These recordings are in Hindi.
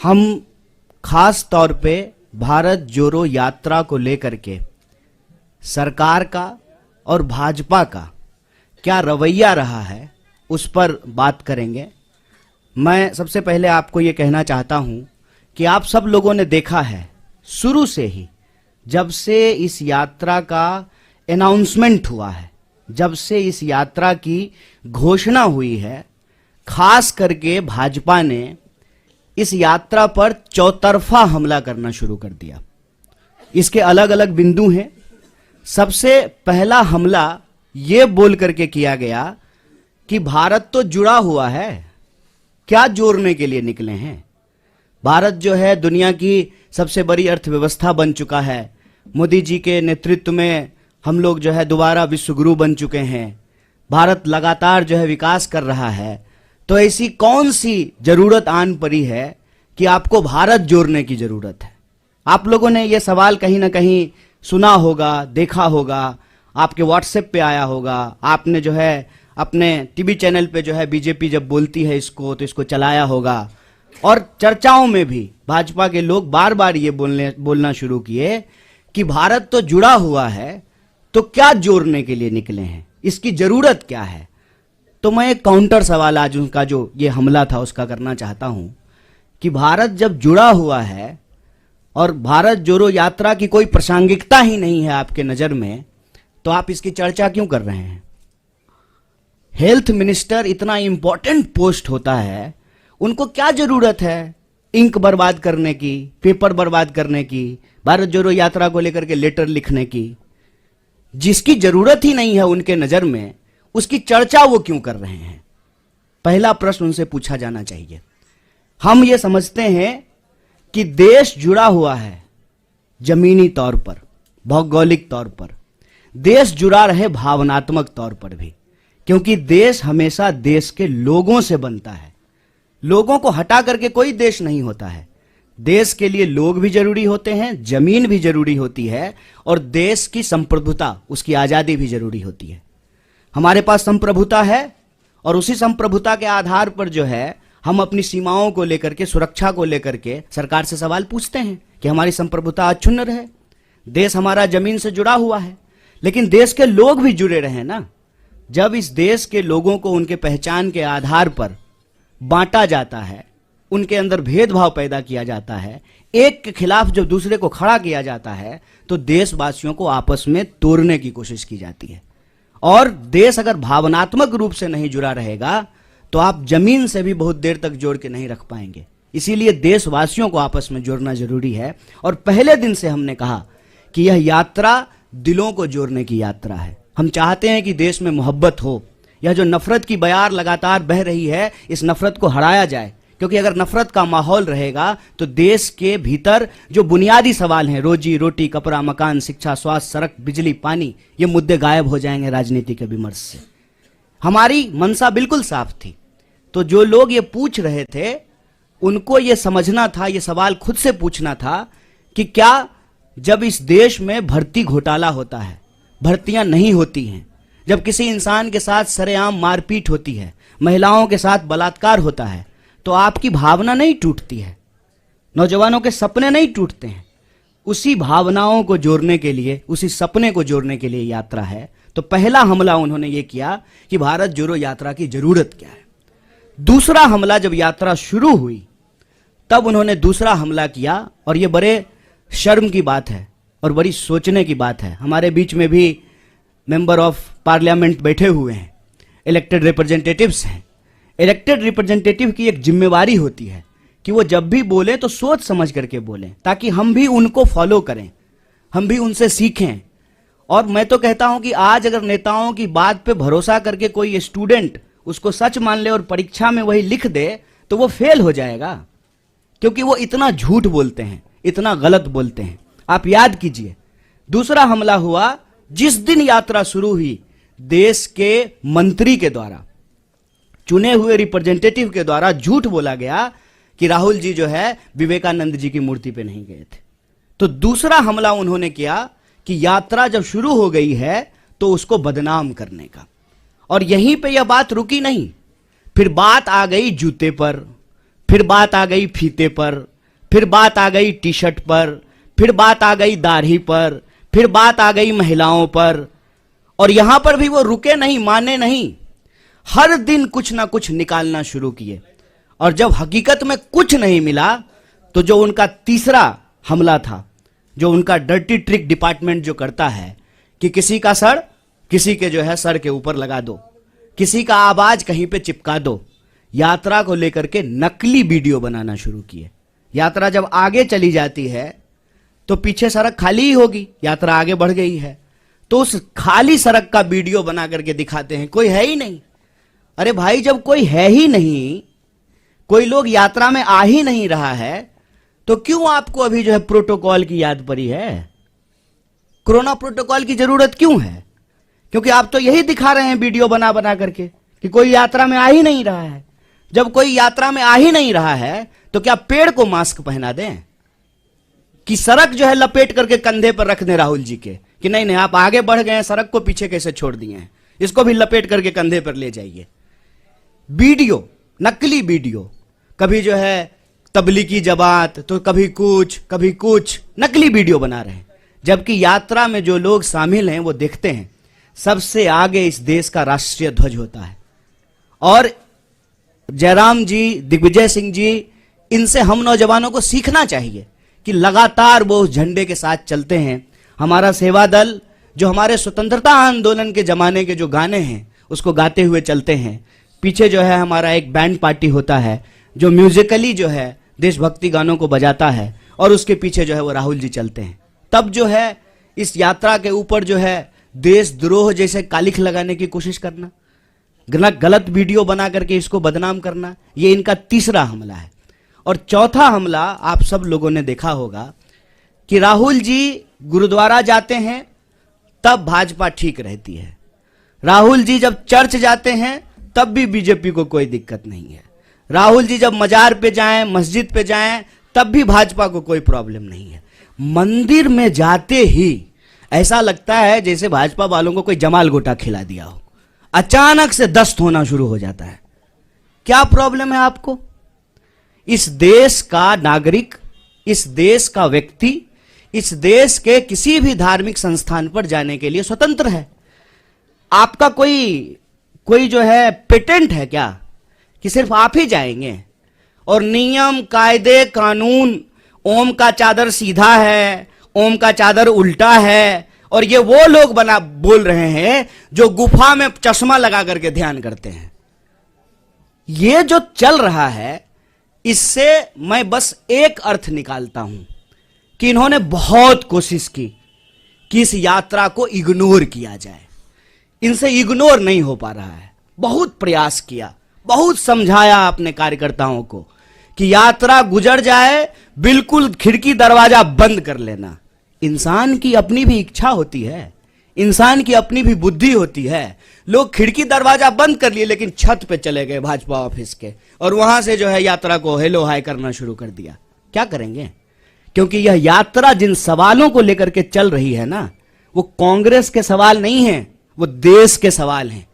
हम खास तौर पे भारत जोड़ो यात्रा को लेकर के सरकार का और भाजपा का क्या रवैया रहा है उस पर बात करेंगे। मैं सबसे पहले आपको ये कहना चाहता हूं कि आप सब लोगों ने देखा है शुरू से ही, जब से इस यात्रा का अनाउंसमेंट हुआ है, जब से इस यात्रा की घोषणा हुई है, खास करके भाजपा ने इस यात्रा पर चौतरफा हमला करना शुरू कर दिया। इसके अलग अलग बिंदु हैं। सबसे पहला हमला ये बोल करके किया गया कि भारत तो जुड़ा हुआ है, क्या जोड़ने के लिए निकले हैं। भारत जो है दुनिया की सबसे बड़ी अर्थव्यवस्था बन चुका है। मोदी जी के नेतृत्व में हम लोग जो है दोबारा विश्व गुरु बन चुके हैं। भारत लगातार जो है विकास कर रहा है। तो ऐसी कौन सी जरूरत आन पड़ी है कि आपको भारत जोड़ने की जरूरत है। आप लोगों ने यह सवाल कहीं ना कहीं सुना होगा, देखा होगा, आपके व्हाट्सएप पे आया होगा, आपने जो है अपने टीवी चैनल पे जो है बीजेपी जब बोलती है इसको तो इसको चलाया होगा। और चर्चाओं में भी भाजपा के लोग बार बार ये बोलना शुरू किए कि भारत तो जुड़ा हुआ है, तो क्या जोड़ने के लिए निकले हैं, इसकी जरूरत क्या है। तो मैं एक काउंटर सवाल आज उनका जो ये हमला था उसका करना चाहता हूं कि भारत जब जुड़ा हुआ है और भारत जोड़ो यात्रा की कोई प्रासंगिकता ही नहीं है आपके नजर में, तो आप इसकी चर्चा क्यों कर रहे हैं। हेल्थ मिनिस्टर इतना इंपॉर्टेंट पोस्ट होता है, उनको क्या जरूरत है इंक बर्बाद करने की, पेपर बर्बाद करने की, भारत जोड़ो यात्रा को लेकर के लेटर लिखने की। जिसकी जरूरत ही नहीं है उनके नजर में, उसकी चर्चा वो क्यों कर रहे हैं। पहला प्रश्न उनसे पूछा जाना चाहिए। हम ये समझते हैं कि देश जुड़ा हुआ है जमीनी तौर पर, भौगोलिक तौर पर, देश जुड़ा रहे भावनात्मक तौर पर भी, क्योंकि देश हमेशा देश के लोगों से बनता है। लोगों को हटा करके कोई देश नहीं होता है। देश के लिए लोग भी जरूरी होते हैं, जमीन भी जरूरी होती है, और देश की संप्रभुता, उसकी आजादी भी जरूरी होती है। हमारे पास संप्रभुता है और उसी संप्रभुता के आधार पर जो है हम अपनी सीमाओं को लेकर के, सुरक्षा को लेकर के सरकार से सवाल पूछते हैं कि हमारी संप्रभुता अक्षुण्ण रहे। देश हमारा जमीन से जुड़ा हुआ है, लेकिन देश के लोग भी जुड़े रहे ना। जब इस देश के लोगों को उनके पहचान के आधार पर बांटा जाता है, उनके अंदर भेदभाव पैदा किया जाता है, एक के खिलाफ जब दूसरे को खड़ा किया जाता है, तो देशवासियों को आपस में तोड़ने की कोशिश की जाती है। और देश अगर भावनात्मक रूप से नहीं जुड़ा रहेगा तो आप जमीन से भी बहुत देर तक जोड़ के नहीं रख पाएंगे। इसीलिए देशवासियों को आपस में जोड़ना जरूरी है। और पहले दिन से हमने कहा कि यह यात्रा दिलों को जोड़ने की यात्रा है। हम चाहते हैं कि देश में मोहब्बत हो। यह जो नफरत की बयार लगातार बह रही है, इस नफरत को हराया जाए, क्योंकि अगर नफरत का माहौल रहेगा तो देश के भीतर जो बुनियादी सवाल हैं, रोजी रोटी, कपड़ा, मकान, शिक्षा, स्वास्थ्य, सड़क, बिजली, पानी, ये मुद्दे गायब हो जाएंगे राजनीति के विमर्श से। हमारी मंशा बिल्कुल साफ थी। तो जो लोग ये पूछ रहे थे उनको ये समझना था, ये सवाल खुद से पूछना था कि क्या जब इस देश में भर्ती घोटाला होता है, भर्तियां नहीं होती हैं, जब किसी इंसान के साथ सरेआम मारपीट होती है, महिलाओं के साथ बलात्कार होता है, तो आपकी भावना नहीं टूटती है, नौजवानों के सपने नहीं टूटते हैं। उसी भावनाओं को जोड़ने के लिए, उसी सपने को जोड़ने के लिए यात्रा है। तो पहला हमला उन्होंने ये किया कि भारत जोड़ो यात्रा की जरूरत क्या है। दूसरा हमला जब यात्रा शुरू हुई तब उन्होंने दूसरा हमला किया, और ये बड़े शर्म की बात है और बड़ी सोचने की बात है। हमारे बीच में भी मेंबर ऑफ पार्लियामेंट बैठे हुए हैं, इलेक्टेड रिप्रेजेंटेटिव्स हैं। इलेक्टेड रिप्रेजेंटेटिव की एक जिम्मेवारी होती है कि वो जब भी बोले तो सोच समझ करके बोलें, ताकि हम भी उनको फॉलो करें, हम भी उनसे सीखें। और मैं तो कहता हूं कि आज अगर नेताओं की बात पे भरोसा करके कोई स्टूडेंट उसको सच मान ले और परीक्षा में वही लिख दे तो वो फेल हो जाएगा, क्योंकि वो इतना झूठ बोलते हैं, इतना गलत बोलते हैं। आप याद कीजिए, दूसरा हमला हुआ जिस दिन यात्रा शुरू हुई, देश के मंत्री के द्वारा, चुने हुए रिप्रेजेंटेटिव के द्वारा झूठ बोला गया कि राहुल जी जो है विवेकानंद जी की मूर्ति पे नहीं गए थे। तो दूसरा हमला उन्होंने किया कि यात्रा जब शुरू हो गई है तो उसको बदनाम करने का। और यहीं पे यह बात रुकी नहीं, फिर बात आ गई जूते पर, फिर बात आ गई फीते पर, फिर बात आ गई टी शर्ट पर, फिर बात आ गई दाढ़ी पर, फिर बात आ गई महिलाओं पर। और यहां पर भी वो रुके नहीं, माने नहीं, हर दिन कुछ ना कुछ निकालना शुरू किए। और जब हकीकत में कुछ नहीं मिला तो जो उनका तीसरा हमला था, जो उनका डर्टी ट्रिक डिपार्टमेंट जो करता है कि किसी का सर किसी के जो है सर के ऊपर लगा दो, किसी का आवाज कहीं पे चिपका दो, यात्रा को लेकर के नकली वीडियो बनाना शुरू किए। यात्रा जब आगे चली जाती है तो पीछे सड़क खाली ही होगी, यात्रा आगे बढ़ गई है तो उस खाली सड़क का वीडियो बना करके दिखाते हैं, कोई है ही नहीं। अरे भाई, जब कोई है ही नहीं, कोई लोग यात्रा में आ ही नहीं रहा है, तो क्यों आपको अभी जो है प्रोटोकॉल की याद पड़ी है? कोरोना प्रोटोकॉल की जरूरत क्यों है? क्योंकि आप तो यही दिखा रहे हैं वीडियो बना बना करके कि कोई यात्रा में आ ही नहीं रहा है। जब कोई यात्रा में आ ही नहीं रहा है तो क्या पेड़ को मास्क पहना दें कि सड़क जो है लपेट करके कंधे पर रख दें राहुल जी के कि नहीं नहीं आप आगे बढ़ गए हैं, सड़क को पीछे कैसे छोड़ दिए हैं, इसको भी लपेट करके कंधे पर ले जाइए। वीडियो, नकली वीडियो, कभी जो है तबलीगी जमात तो कभी कुछ नकली वीडियो बना रहे हैं। जबकि यात्रा में जो लोग शामिल हैं वो देखते हैं सबसे आगे इस देश का राष्ट्रीय ध्वज होता है। और जयराम जी, दिग्विजय सिंह जी, इनसे हम नौजवानों को सीखना चाहिए कि लगातार वो उस झंडे के साथ चलते हैं। हमारा सेवा दल जो हमारे स्वतंत्रता आंदोलन के जमाने के जो गाने हैं उसको गाते हुए चलते हैं। पीछे जो है हमारा एक बैंड पार्टी होता है जो म्यूजिकली जो है देशभक्ति गानों को बजाता है और उसके पीछे जो है वो राहुल जी चलते हैं। तब जो है इस यात्रा के ऊपर जो है देशद्रोह जैसे कालिख लगाने की कोशिश करना, गलत वीडियो बना करके इसको बदनाम करना, ये इनका तीसरा हमला है। और चौथा हमला आप सब लोगों ने देखा होगा कि राहुल जी गुरुद्वारा जाते हैं तब भाजपा ठीक रहती है, राहुल जी जब चर्च जाते हैं तब भी बीजेपी को कोई दिक्कत नहीं है, राहुल जी जब मजार पे जाएं, मस्जिद पे जाएं तब भी भाजपा को कोई प्रॉब्लम नहीं है। मंदिर में जाते ही ऐसा लगता है जैसे भाजपा वालों को कोई जमाल गोटा खिला दिया हो, अचानक से दस्त होना शुरू हो जाता है। क्या प्रॉब्लम है आपको? इस देश का नागरिक, इस देश का व्यक्ति, इस देश के किसी भी धार्मिक संस्थान पर जाने के लिए स्वतंत्र है। आपका कोई जो है पेटेंट है क्या कि सिर्फ आप ही जाएंगे? और नियम, कायदे, कानून, ओम का चादर सीधा है, ओम का चादर उल्टा है, और ये वो लोग बोल रहे हैं जो गुफा में चश्मा लगा करके ध्यान करते हैं। ये जो चल रहा है इससे मैं बस एक अर्थ निकालता हूं कि इन्होंने बहुत कोशिश की कि इस यात्रा को इग्नोर किया जाए। इनसे इग्नोर नहीं हो पा रहा है। बहुत प्रयास किया, बहुत समझाया अपने कार्यकर्ताओं को कि यात्रा गुजर जाए, बिल्कुल खिड़की दरवाजा बंद कर लेना। इंसान की अपनी भी इच्छा होती है, इंसान की अपनी भी बुद्धि होती है। लोग खिड़की दरवाजा बंद कर लिए लेकिन छत पे चले गए भाजपा ऑफिस के और वहां से जो है यात्रा को हेलो हाय करना शुरू कर दिया। क्या करेंगे? क्योंकि यह यात्रा जिन सवालों को लेकर के चल रही है ना, वो कांग्रेस के सवाल नहीं है, वो देश के सवाल हैं।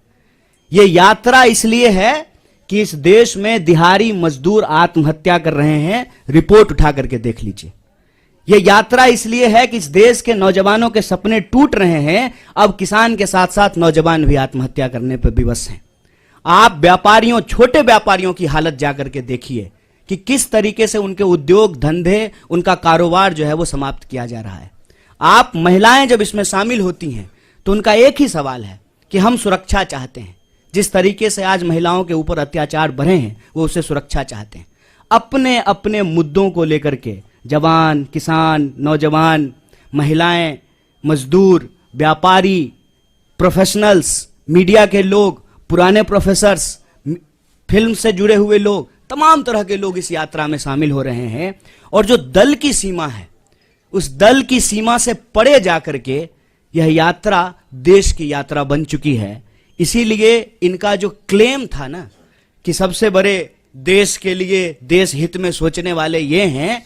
ये यात्रा इसलिए है कि इस देश में दिहाड़ी मजदूर आत्महत्या कर रहे हैं, रिपोर्ट उठा करके देख लीजिए। यह यात्रा इसलिए है कि इस देश के नौजवानों के सपने टूट रहे हैं। अब किसान के साथ साथ नौजवान भी आत्महत्या करने पर विवश हैं। आप व्यापारियों, छोटे व्यापारियों की हालत जाकर के देखिए कि किस तरीके से उनके उद्योग धंधे, उनका कारोबार जो है वो समाप्त किया जा रहा है। आप महिलाएं जब इसमें शामिल होती हैं तो उनका एक ही सवाल है कि हम सुरक्षा चाहते हैं। जिस तरीके से आज महिलाओं के ऊपर अत्याचार बढ़े हैं वो उससे सुरक्षा चाहते हैं। अपने अपने मुद्दों को लेकर के जवान, किसान, नौजवान, महिलाएं, मजदूर, व्यापारी, प्रोफेशनल्स, मीडिया के लोग, पुराने प्रोफेसर्स, फिल्म से जुड़े हुए लोग, तमाम तरह के लोग इस यात्रा में शामिल हो रहे हैं। और जो दल की सीमा है, उस दल की सीमा से परे जाकर के यह यात्रा देश की यात्रा बन चुकी है। इसीलिए इनका जो क्लेम था ना कि सबसे बड़े देश के लिए, देश हित में सोचने वाले ये हैं,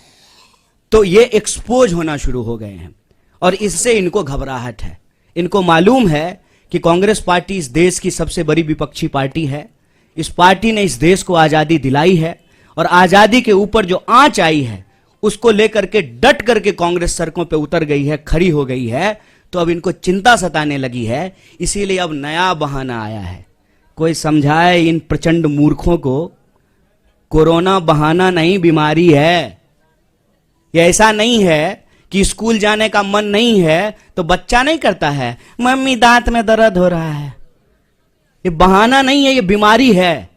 तो ये एक्सपोज होना शुरू हो गए हैं और इससे इनको घबराहट है। इनको मालूम है कि कांग्रेस पार्टी इस देश की सबसे बड़ी विपक्षी पार्टी है। इस पार्टी ने इस देश को आजादी दिलाई है और आजादी के ऊपर जो आंच आई है उसको लेकर के डट करके कांग्रेस सड़कों पे उतर गई है, खड़ी हो गई है, तो अब इनको चिंता सताने लगी है। इसीलिए अब नया बहाना आया है। कोई समझाए इन प्रचंड मूर्खों को, कोरोना बहाना नहीं, बीमारी है। ये ऐसा नहीं है कि स्कूल जाने का मन नहीं है तो बच्चा नहीं करता है, मम्मी दांत में दर्द हो रहा है। ये बहाना नहीं है, ये बीमारी है।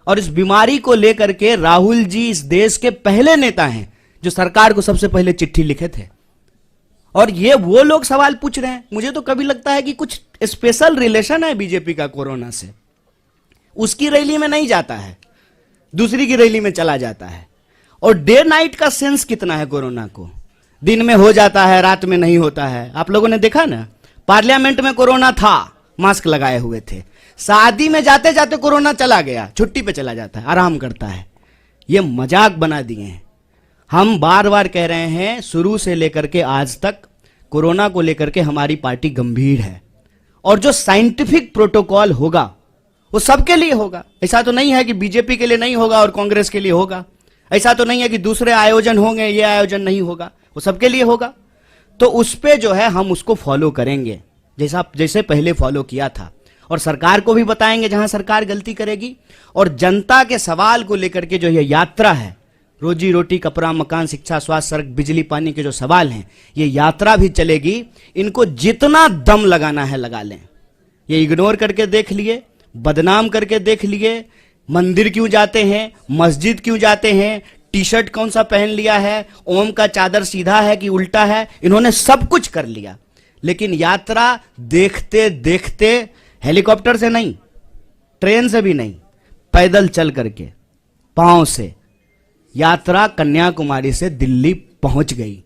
और इस बीमारी को लेकर के राहुल जी इस देश के पहले नेता हैं जो सरकार को सबसे पहले चिट्ठी लिखे थे। और ये वो लोग सवाल पूछ रहे हैं। मुझे तो कभी लगता है कि कुछ स्पेशल रिलेशन है बीजेपी का कोरोना से। उसकी रैली में नहीं जाता है, दूसरी की रैली में चला जाता है। और डे नाइट का सेंस कितना है कोरोना को, दिन में हो जाता है, रात में नहीं होता है। आप लोगों ने देखा ना, पार्लियामेंट में कोरोना था, मास्क लगाए हुए थे। शादी में जाते जाते कोरोना चला गया, छुट्टी पे चला जाता है, आराम करता है। ये मजाक बना दिए हैं। हम बार बार कह रहे हैं, शुरू से लेकर के आज तक कोरोना को लेकर के हमारी पार्टी गंभीर है। और जो साइंटिफिक प्रोटोकॉल होगा वो सबके लिए होगा। ऐसा तो नहीं है कि बीजेपी के लिए नहीं होगा और कांग्रेस के लिए होगा। ऐसा तो नहीं है कि दूसरे आयोजन होंगे, ये आयोजन नहीं होगा, वो सबके लिए होगा। तो उस पे जो है हम उसको फॉलो करेंगे, जैसे पहले फॉलो किया था। और सरकार को भी बताएंगे जहां सरकार गलती करेगी। और जनता के सवाल को लेकर के जो ये यात्रा है, रोजी रोटी, कपड़ा, मकान, शिक्षा, स्वास्थ्य, सड़क, बिजली, पानी के जो सवाल हैं, ये यात्रा भी चलेगी। इनको जितना दम लगाना है लगा लें। ये इग्नोर करके देख लिए, बदनाम करके देख लिए, मंदिर क्यों जाते हैं, मस्जिद क्यों जाते हैं, टी शर्ट कौन सा पहन लिया है, ओम का चादर सीधा है कि उल्टा है, इन्होंने सब कुछ कर लिया। लेकिन यात्रा देखते देखते, हेलीकॉप्टर से नहीं, ट्रेन से भी नहीं, पैदल चल करके, पांव से यात्रा कन्याकुमारी से दिल्ली पहुंच गई।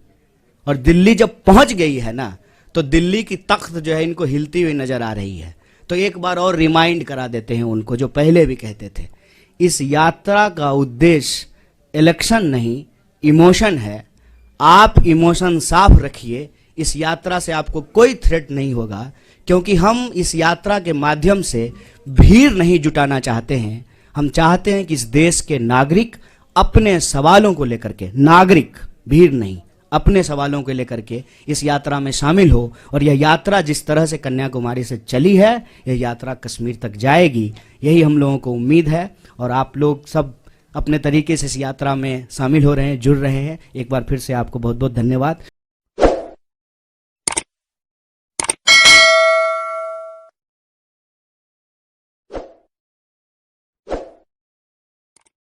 और दिल्ली जब पहुंच गई है ना, तो दिल्ली की तख्त जो है इनको हिलती हुई नजर आ रही है। तो एक बार और रिमाइंड करा देते हैं उनको, जो पहले भी कहते थे, इस यात्रा का उद्देश्य इलेक्शन नहीं, इमोशन है। आप इमोशन साफ रखिए। इस यात्रा से आपको कोई थ्रेट नहीं होगा, क्योंकि हम इस यात्रा के माध्यम से भीड़ नहीं जुटाना चाहते हैं। हम चाहते हैं कि इस देश के नागरिक अपने सवालों को लेकर के, नागरिक, भीड़ नहीं, अपने सवालों को लेकर के इस यात्रा में शामिल हो। और यह यात्रा जिस तरह से कन्याकुमारी से चली है, यह यात्रा कश्मीर तक जाएगी, यही हम लोगों को उम्मीद है। और आप लोग सब अपने तरीके से इस यात्रा में शामिल हो रहे हैं, जुड़ रहे हैं। एक बार फिर से आपको बहुत बहुत धन्यवाद।